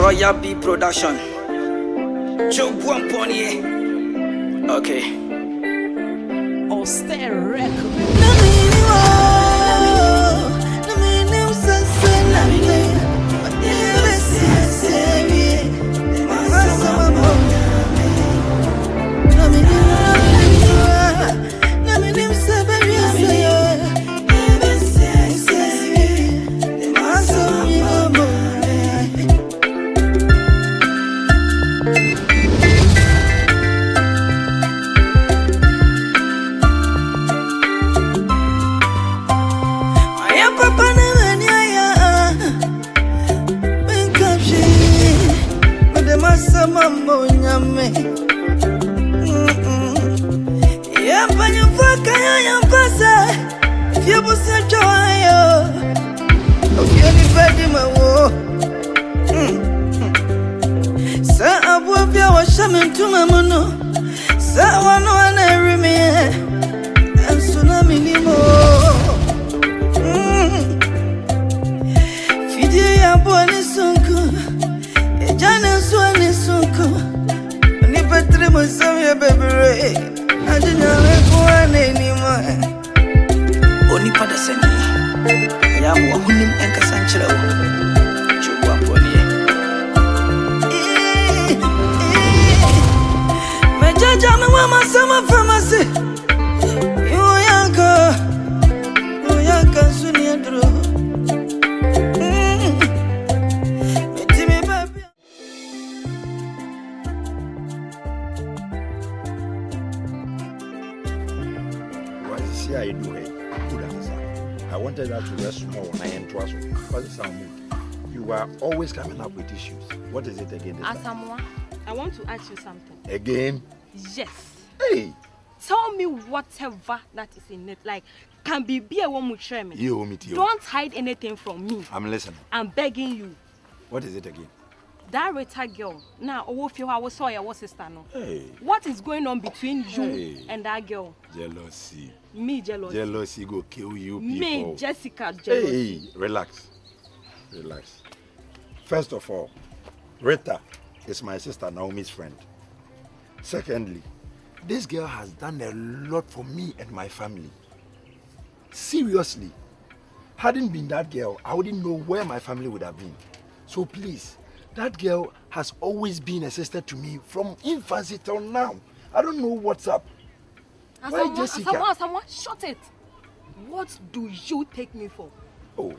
Royal B Production. Joe Buamponier. Okay. Austere record. I wanted that to rest small when I enter. What's the sound? You are always coming up with issues. What is it again? Asamoah, I want to ask you something. Again? Yes. Hey! Tell me whatever that is in it. Like, can be a woman with me. You owe me to. Don't hide anything from me. I'm listening. I'm begging you. What is it again? That retired girl. Now, I was saw your sister. No. Hey. What is going on between you and that girl? Jealousy. Me jealousy. Jealousy go kill you people. Me, Jessica, jealousy. Hey, relax. Relax. First of all, Rita is my sister Naomi's friend. Secondly, this girl has done a lot for me and my family. Seriously. Hadn't been that girl, I wouldn't know where my family would have been. So please, that girl has always been a sister to me from infancy till now. I don't know what's up. Why Jessica? Someone, shut it. What do you take me for? Oh.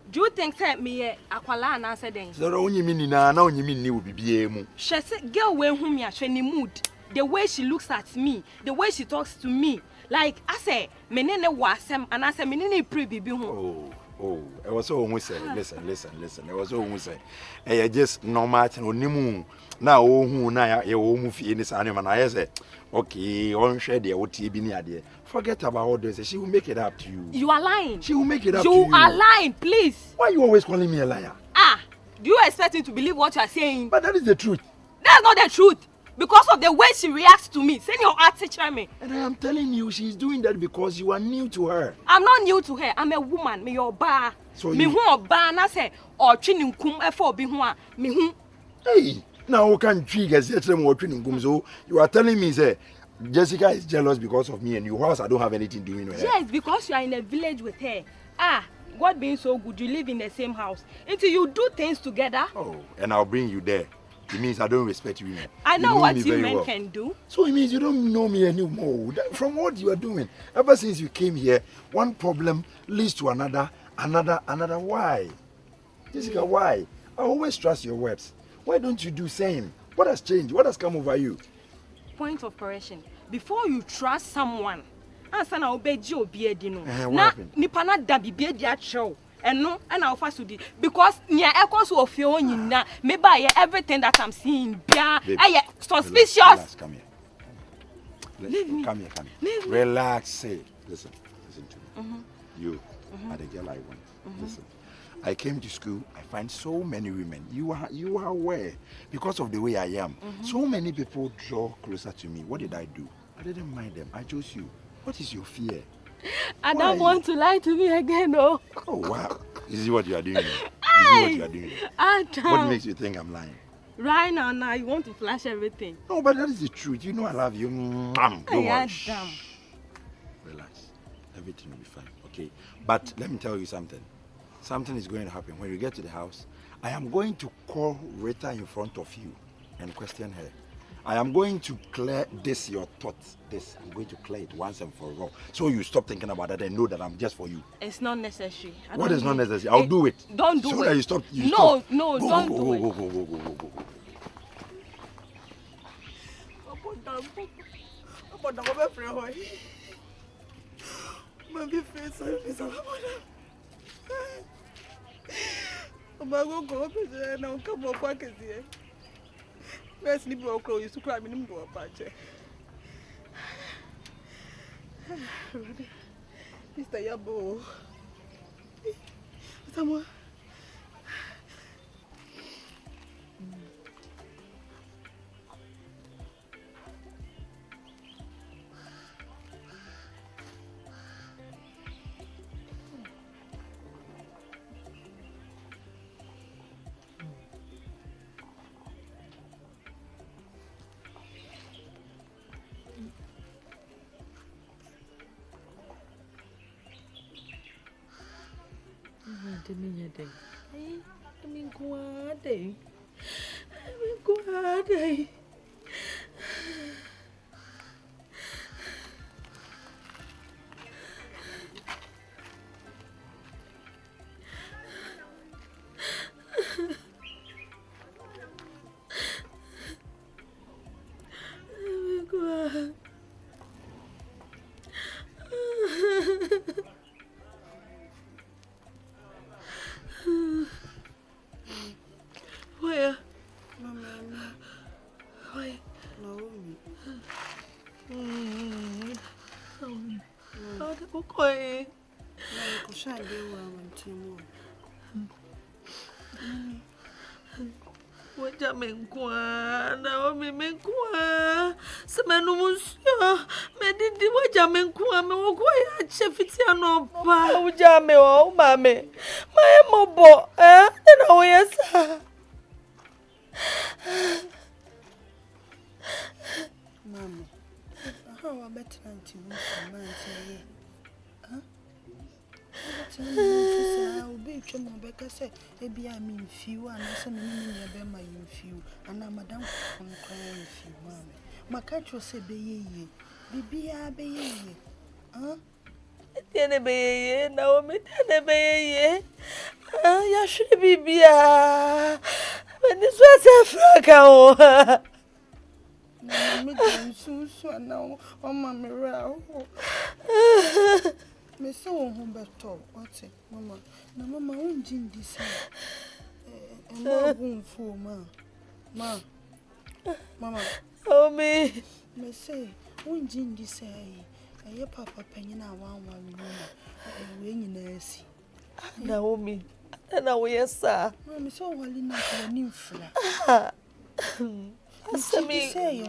Do you think that me akwala and answer then? So only mean na only mean will be she said, girl when whom ya she mood. The way she looks at me, the way she talks to me. Like I say, menene wasem and I say menene pre bibi home. Oh, I was so almost say, listen. I was so almost say, I just normal Nnim. Now who na ya wo fi in this animal. I say, okay, on share the OT be near there. Forget about all this. She will make it up to you. You are lying. She will make it up to you. You are lying, please. Why are you always calling me a liar? Do you expect me to believe what you are saying? But that is the truth. That's not the truth. Because of the way she reacts to me. Send your art teacher me. And I am telling you, she's doing that because you are new to her. I'm not new to her. I'm a woman. Me your bar. So me who a bar na say or training kum for be who me who. Hey, now you can trigger more training kum. So you are telling me say Jessica is jealous because of me and your house I don't have anything doing with her. Yes, because you are in a village with her. God being so good, you live in the same house. Until you do things together. Oh, and I'll bring you there. It means I don't respect you. I know what you men can do. So it means you don't know me anymore. From what you are doing. Ever since you came here, one problem leads to another. Why? Jessica, why? I always trust your words. Why don't you do same? What has changed? What has come over you? Point of correction. Before you trust someone, answer na obeji obi edino. Na nipa na da bibie dia show. And no, and I'll fast with it because near echoes of your own maybe everything that I'm seeing. Suspicious. Relax, come here. Leave me. Come here. Leave me. Relax. Say, listen to me. You are the girl I want. Listen, I came to school. I find so many women. You are aware because of the way I am. So many people draw closer to me. What did I do? I didn't mind them. I chose you. What is your fear? I don't want to lie to me again, no. Oh, wow. This is what you are doing. You see what you are doing? Adam. What makes you think I'm lying? Right now, you want to flash everything. No, but that is the truth. You know I love you. Don't worry. Adam. Relax. Everything will be fine, okay? But let me tell you something. Something is going to happen. When you get to the house, I am going to call Rita in front of you and question her. I am going to clear this, your thoughts. This, I'm going to clear it once and for all. So you stop thinking about that and know that I'm just for you. It's not necessary. What is not necessary? I'll do it. Don't do it. So that you stop. No, Go, don't do it. Go. Best ni bro crow used to cry me nimbo apache. Mr. Yabo. Someone. Where? Why? No. How the book way? No, shall do what do you mean? Now, me make some monsieur. Medidi what you mean? Me walk away. Chef, it's your no. How jammy, oh, mammy. My mobile, eh? Then, oh, yes. Mama, how about 91 huh? I will be to Mobecca say, maybe I mean few, and I send me my few, and I'm Madame crying few, mamma. My catch will say, be ye, huh? Be no, me, be ya should be beer. When this was a fracas. So now, oh, Mamma, me so home better. What's it, Mamma? No, Mamma, won't gin this. And no room for Mamma. Oh, me say, won't gin this. And your papa penny now, one ring in see. Naomi, and now, yes, sir. Mamma, so well enough for a new flat.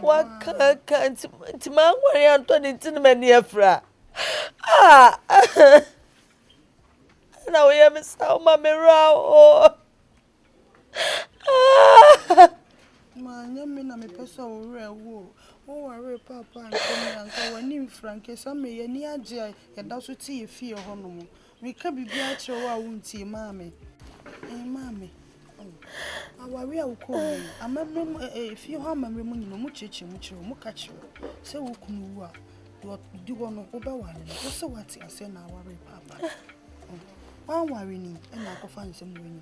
What can't man worry on 20 many afra? Ah, now we have so mammy row. Ah, man, you mean I'm a person rare wool. Oh, I read papa and come and go and Frank, some may any Agya, and that's what tea fear honor. We can be at your won't see, mammy. Eh, mammy. Our real call. I remember if you have my remaining no much, much, so we can work. What do you want to go one? Also, what I say now, worry, papa. One worrying, and I can find some winning.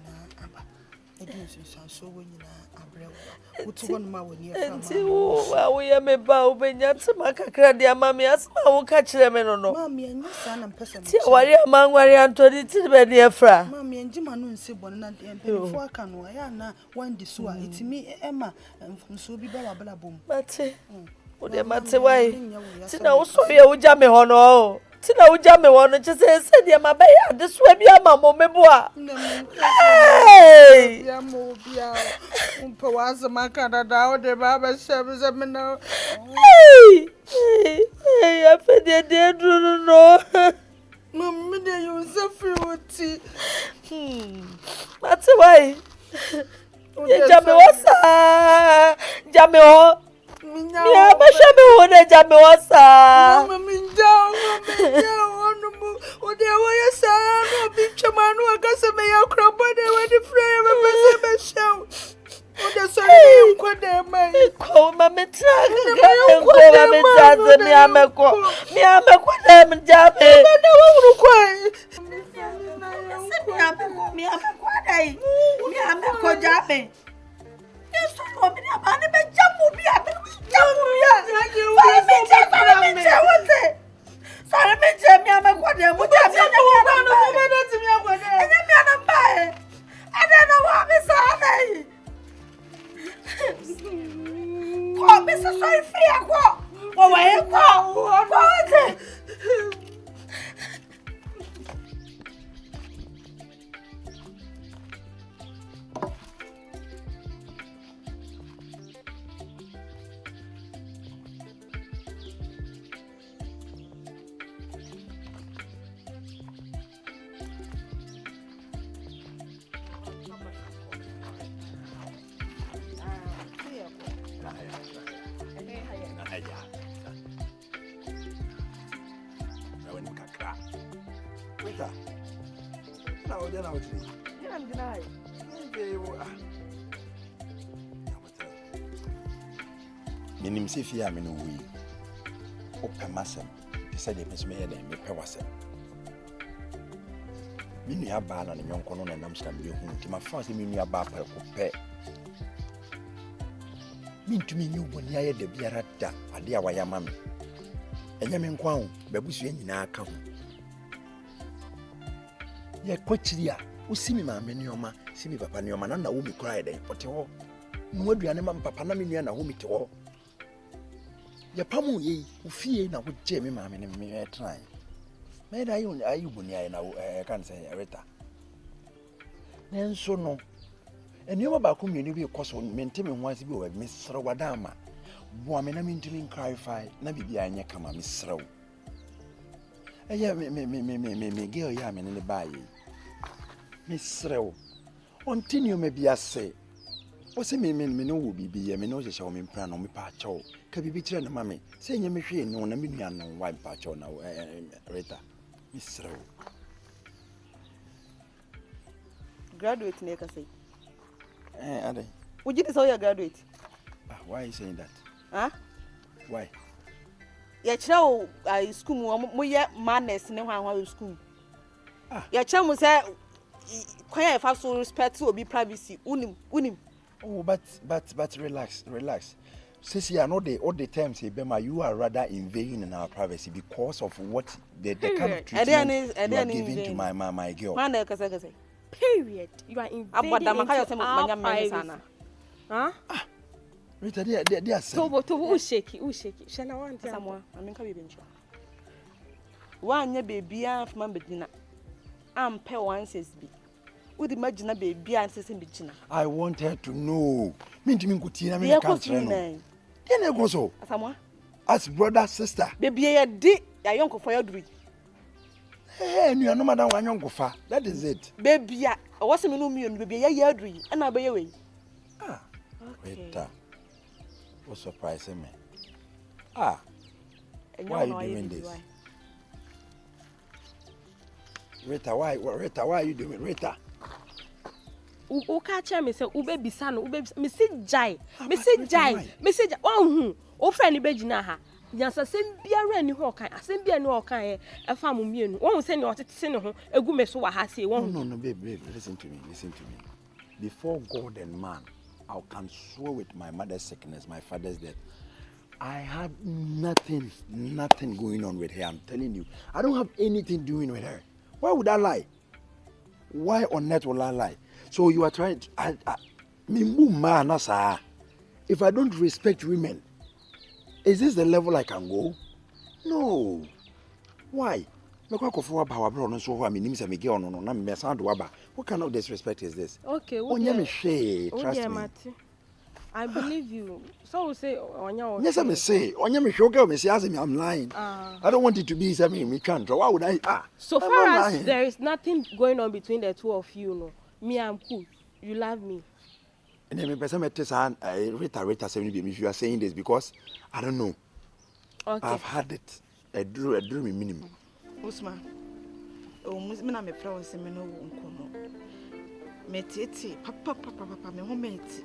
I didn't so when you are what's one more when you're we am about when you're to make a cradia, mammy, as I will catch them in no. Mammy and your son and person. Worry among worry and 20 to dear fra. Mammy and Jim and Sibon and before I can wire one disua. It's me, Emma, and from so be bella boom. But, oh, dear matter, why? Tina, sorry, I would jam me on all. Tina would jam me on and just said, dear, my baby, this way, be a mamma, me boy. Hey, Yamobia, Umpoas, my Canada, the barber service, I mean, hey, I feel dear, no. Mama, you suffer. That's why. Jammy was Jammy. Yeah, but Shabby would a Jammy was Mama, me down. Oh, there were a son of Bitch man who got some mayor crop, but they were the frame of a show. Oh, the son of Quadam. Call Mamma Tag, Miamako, Jammy. Nnim si Afia me no wi. Opemasem. They said they miss me here me pewasem. Me nua ba na ne nyonko no na nam stam bi hu nti ma fa se me nua ba pa ko pe. Me ntumi nyu boni aye da biara da ade a waya ma me. Enya me nkwa ho babusu nyina aka ho. Ye kwachiri a usimi ma me nioma, simi papa nioma na wo mi kura eden pote ho. No aduane ma papa na me nua na wo mi te ho. Ye pamu ye ufie na wo je me ma me ne me try. Me da ayu boni aye na kan say Rita. Nenso no enioma ba ko mienu bi koso mente me ho ase bi o me sere wada ama. Bo me na me ntimi clarify na bibi anya kama me sere wo. Eya me girl ya me ne ba ye. Me sere wo. Continue me bi ase. O se me no wo bibi ye me no hye me mpra no me pa chawo. Ka bibi kire na mame. Se nya me hwe no na me nua no wa pa chawo na Rita. Me sere wo. Graduate ne ka say. Ade. Would you say you graduate? Why are you saying that? Huh? Why? Ya chira school mo ye manners ne hwan school. Ya chira mo say kwan e fa so respect obi privacy unim. Oh, but relax. Sisi, I know all the times Bema, you are rather invading in our privacy because of what the kind of treatment you are giving to my girl. Period. You are invading into our privacy. Huh? Rita, they are saying. Who shake it? Shall I want someone? I mean, can we bench? One year baby, I'm from Medina. I'm pay one says be. Would imagine a baby and says in Bichina. I want her to know. Mean to me, Kutina, me can't train. Then I go so. Someone? As brother, sister. Baby, I did a young for your dream. Hey, you are no matter one young fa. That is it. Baby, I wasn't no me and baby a year dream, and I'll be away. Rita. What's surprising me? Why are you doing this? Rita, why are you doing it? Rita? O catch me say ube bisano ube me say jai oh o friend be gina ha yansa sem biara ni ho kan asem bia ni ho kan e fa mo mienu won say ni otete ne ho egu me so wa ha say won no babe listen to me before God and man I can swear with my mother's sickness, my father's death. I had nothing going on with her. I'm telling you. I don't have anything doing with her. Why would I lie? Why on earth will I lie? So you are trying to... If I don't respect women, is this the level I can go? No. Why? What kind of disrespect is this? Okay, Trust me. I believe you. So we say Onya. Yes, I may say. Onya me show me say I'm lying. I don't want it to be something me can't. Why would I? So far as there is nothing going on between the two of you, no. Me, I'm cool. You love me. And then me person me tell say Rita say me if you are saying this because I don't know. Okay. I've had it. I drew me minimum. Usman. Oh, me na me friend say me no wonko no. Me tete papa me ho meti.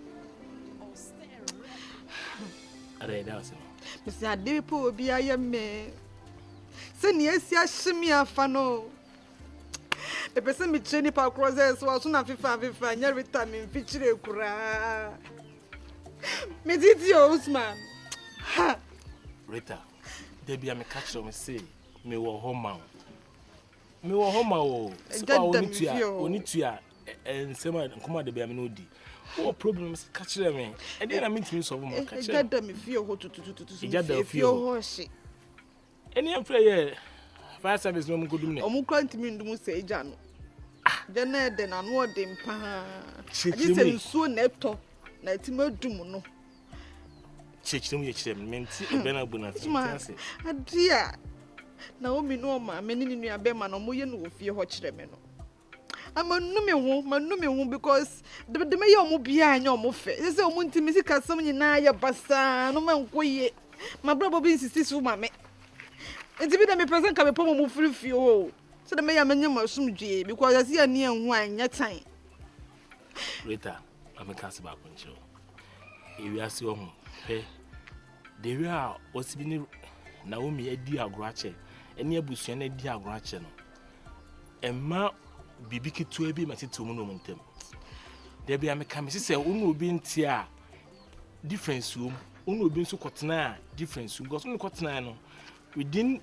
Are that was. Mr. Adepo obi ayeme. Se ni esi ahimi afa no. The person me train pa crosses so na fifa nya Rita me mfichire kura. Me didi Usman. Rita, they be me catch me say me wo homa. Me wo homa o. So oni tua ensema nkoma de be me no di. What problems catch me? And then I mean to me so much. Catch them me feel ho to. Feel ho she. Any am play fire service no mo go do me. Omo kwanti mi ndum say Agya no. Jana de na no de mpa. Aji se nsuo na eto na timadum no. Chechim ye chirem menti ebe na bu na tiase. Adia. Na o mi no ma me ni nua be ma no mo ye no ofie ho chire me no. Manumi hu because the me ye omo bia anya omo fe. Say omo ntimi sika sam nyina ye basa no mankoye. Ma brabo bi insist so ma me. Enti bi da me present ka me pomo mu free o. So the me ya manya masumdwe because I see ani enhu anya tan. Rita, I'm a cast back on show. If you ask your hey, the way Osibini Naomi Edi Agrache, and near Busian Edi Agrache. And ma Bibiki to be my two monumentum. There be a mechanic say, Unu being tia difference room, Unu being so cotna, difference room, goes on cotna. Within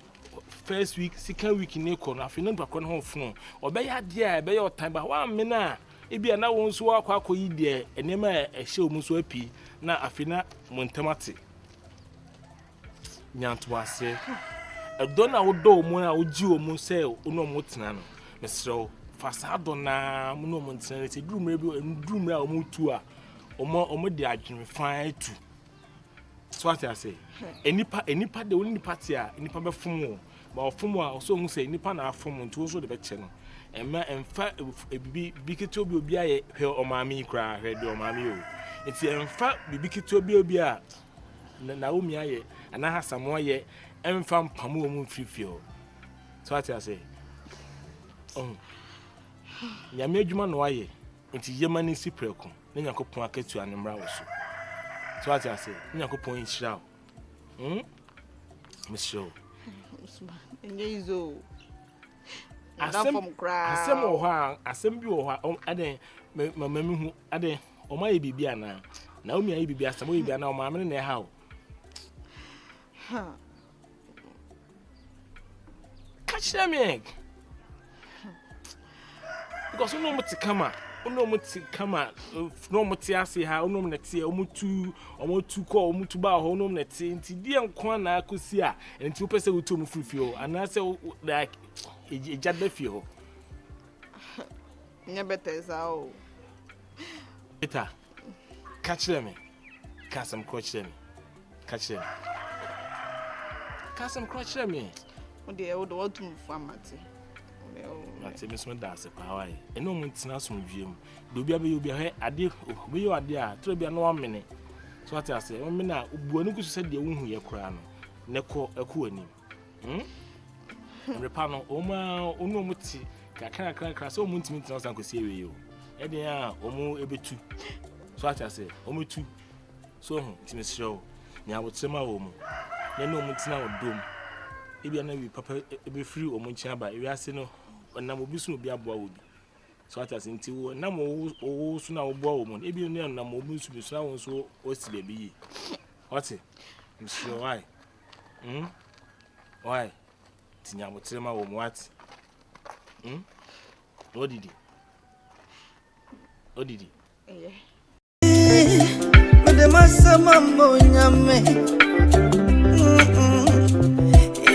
first week, second week in Econ, I feel not home from or by your dear, by your time, but 1 minute. It be another one so quack there, and never a show muswepi, now Afina Montemati. Yantua say, a donor would do more would you monsell, no motinano, Mr. Fasadona, no montanity, groom rebel and groom rail mutua, or more the argument fine too. So what I say, any part the only party, any papa fumo, but fumo also say, any pan are from to also the bed channel. And ma en fa bibiki obi obi aye he o mami kra he de o mami o enti en fa bibiki obi a na o mi aye ana hasamo aye en fa mpam o mu frifio so what I say nyame adwuma no aye enti yemani si preko na yakopon akatu anemra wo so what I say yakopon nhira Michelle Usman enyezo asem wo ha asem bi wo ha aden mama mi hu aden o ma ye bibia na o mi aye bibia asem wo bibia na o ma me na ha o catch them egg because no muti kama no muti ase ha no mneti omutu ko omutu ba ho no mneti nti die nko na akosi a nti wo pese wo to mu frifio ana se like ejade fio nya better sao eta catch them kasam crutch them catch them kasam crutch them o de o do tum famati ati me so da se pa wai eno mu ntina so dwiem do bia be obi he ade be yo ade a tro bia no amene so ati ase o me na obuanu kusu se de wohu ye kura no ne ko aku anim repa no o ma onu muti kakra so mu ntimi ntina so ankosi ewe yo e de a o mu ebetu so ati ase o mu tu so hu ntimi show nya wotrema wo mu ne no mu ntina odom ebi na wi papa ebe free o mu nchi aba ewi ase no nam obi so obi aboa obi so ati nti wo nam o so na oboa wo mu ebi no nam obi so bi so na won so o si be bi oti msho why tinya motrema wo mu ati odidi Madema sama monyame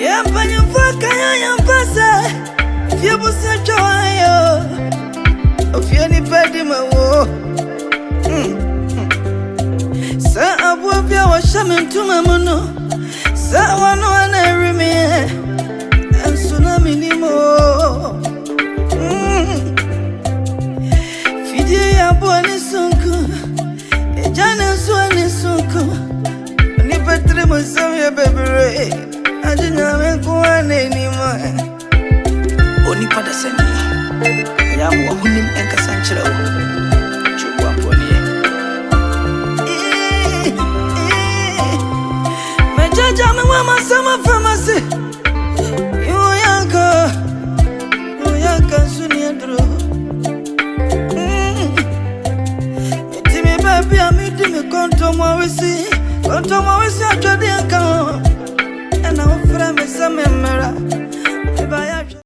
ya panyo faka ya pasa Fia busa choyo Ofia ni pedi mawo coming to my mono. Someone on every me and tsunami anymore. Fidia Boni Sunku, a Janus one is Sunku. Nipatri Musavia baby, I didn't have one anymore. Only Padasani, Yam Wahunim and Casanchero. Chubuamponi. Jama mama sama pharmacy. Yoyanka suniadro. Etimi baby amidi me konto mawisi atwade anka. And I offer me some memera.